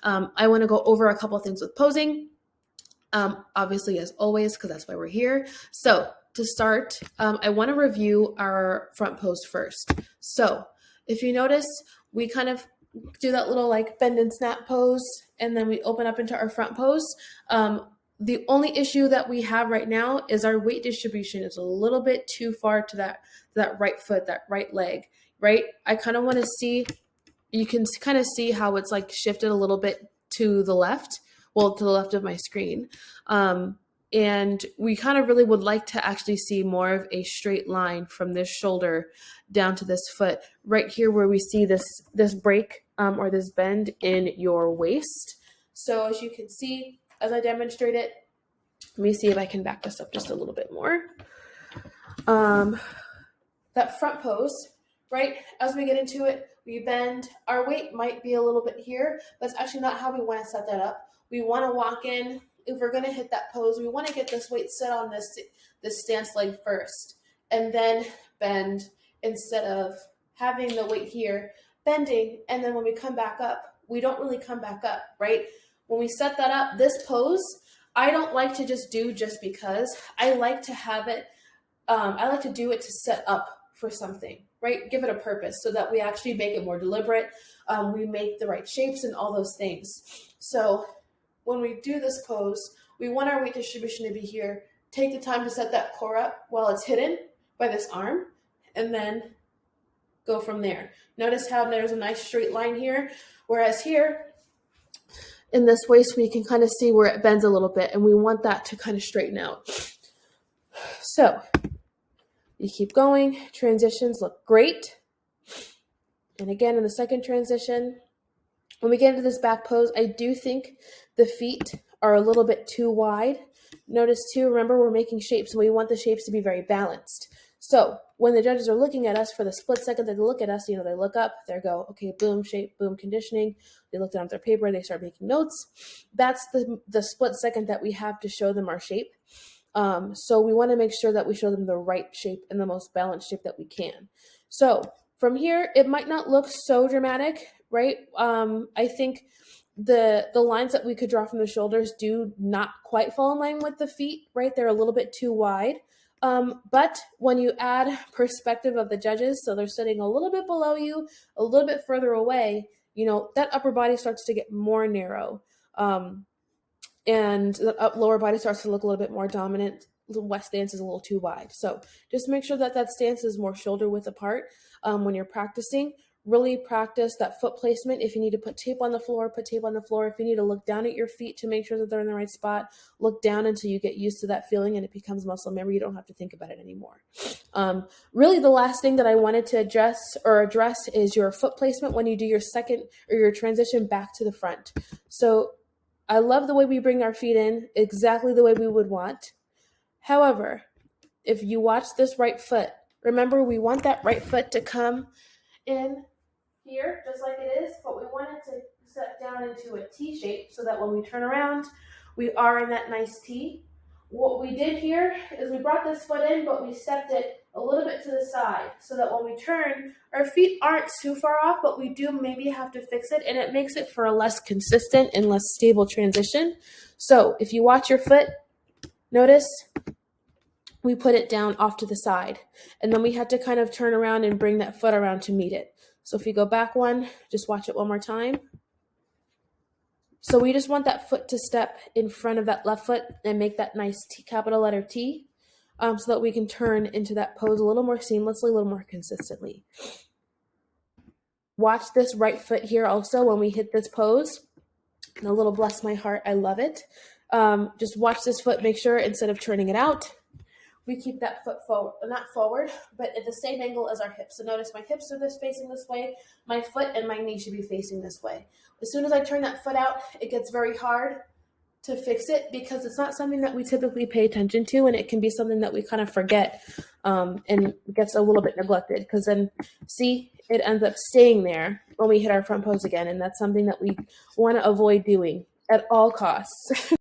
I want to go over a couple of things with posing. Obviously, as always, because that's why we're here. So to start, I want to review our front pose first. So if you notice, we kind of do that little like bend and snap pose, and then we open up into our front pose. The only issue that we have right now is our weight distribution is a little bit too far to that right foot, that right leg, right? I kind of want to see, you can kind of see how it's like shifted a little bit to the left, well, to the left of my screen. And we kind of really would like to actually see more of a straight line from this shoulder down to this foot, right here where we see this break or this bend in your waist. So as you can see, as I demonstrate it, let me see if I can back this up just a little bit more. That front pose, right? As we get into it, we bend. Our weight might be a little bit here, but it's actually not how we want to set that up. We want to walk in. If we're going to hit that pose, we want to get this weight set on this stance leg first, and then bend instead of having the weight here, bending, and then when we come back up, we don't really come back up, right? When we set that up, this pose, I don't like to just do just because. I like to have it, I like to do it to set up for something, right? Give it a purpose so that we actually make it more deliberate. We make the right shapes and all those things. So when we do this pose, we want our weight distribution to be here. Take the time to set that core up while it's hidden by this arm, and then go from there. Notice how there's a nice straight line here, whereas here, in this waist, we can kind of see where it bends a little bit, and we want that to kind of straighten out. So you keep going. Transitions look great. And again, in the second transition, when we get into this back pose, I do think the feet are a little bit too wide. Notice too, remember we're making shapes, and we want the shapes to be very balanced. So when the judges are looking at us, for the split second that they look at us, they look up, they go, okay, boom, shape, boom, conditioning. They look down at their paper, they start making notes. That's the split second that we have to show them our shape. So we want to make sure that we show them the right shape and the most balanced shape that we can. So from here, it might not look so dramatic, right? I think the lines that we could draw from the shoulders do not quite fall in line with the feet, right? They're a little bit too wide. But when you add perspective of the judges, so they're sitting a little bit below you, a little bit further away, that upper body starts to get more narrow. And the lower body starts to look a little bit more dominant. The west stance is a little too wide. So just make sure that stance is more shoulder width apart when you're practicing. Really practice that foot placement. If you need to put tape on the floor, put tape on the floor. If you need to look down at your feet to make sure that they're in the right spot, look down until you get used to that feeling and it becomes muscle memory. You don't have to think about it anymore. Really, the last thing that I wanted to address is your foot placement when you do your second or your transition back to the front. So I love the way we bring our feet in, exactly the way we would want. However, if you watch this right foot, remember we want that right foot to come in here, just like it is, but we want it to set down into a T shape so that when we turn around, we are in that nice T. What we did here is we brought this foot in, but we stepped it a little bit to the side so that when we turn, our feet aren't too far off, but we do maybe have to fix it, and it makes it for a less consistent and less stable transition. So if you watch your foot, notice we put it down off to the side, and then we had to kind of turn around and bring that foot around to meet it. So if you go back one, just watch it one more time. So we just want that foot to step in front of that left foot and make that nice T, capital letter T, so that we can turn into that pose a little more seamlessly, a little more consistently. Watch this right foot here also when we hit this pose. And a little bless my heart, I love it. Just watch this foot, make sure instead of turning it out, we keep that foot forward, not forward, but at the same angle as our hips. So notice my hips are facing this way, my foot and my knee should be facing this way. As soon as I turn that foot out, it gets very hard to fix it because it's not something that we typically pay attention to, and it can be something that we kind of forget and gets a little bit neglected because then, see, it ends up staying there when we hit our front pose again, and that's something that we want to avoid doing at all costs.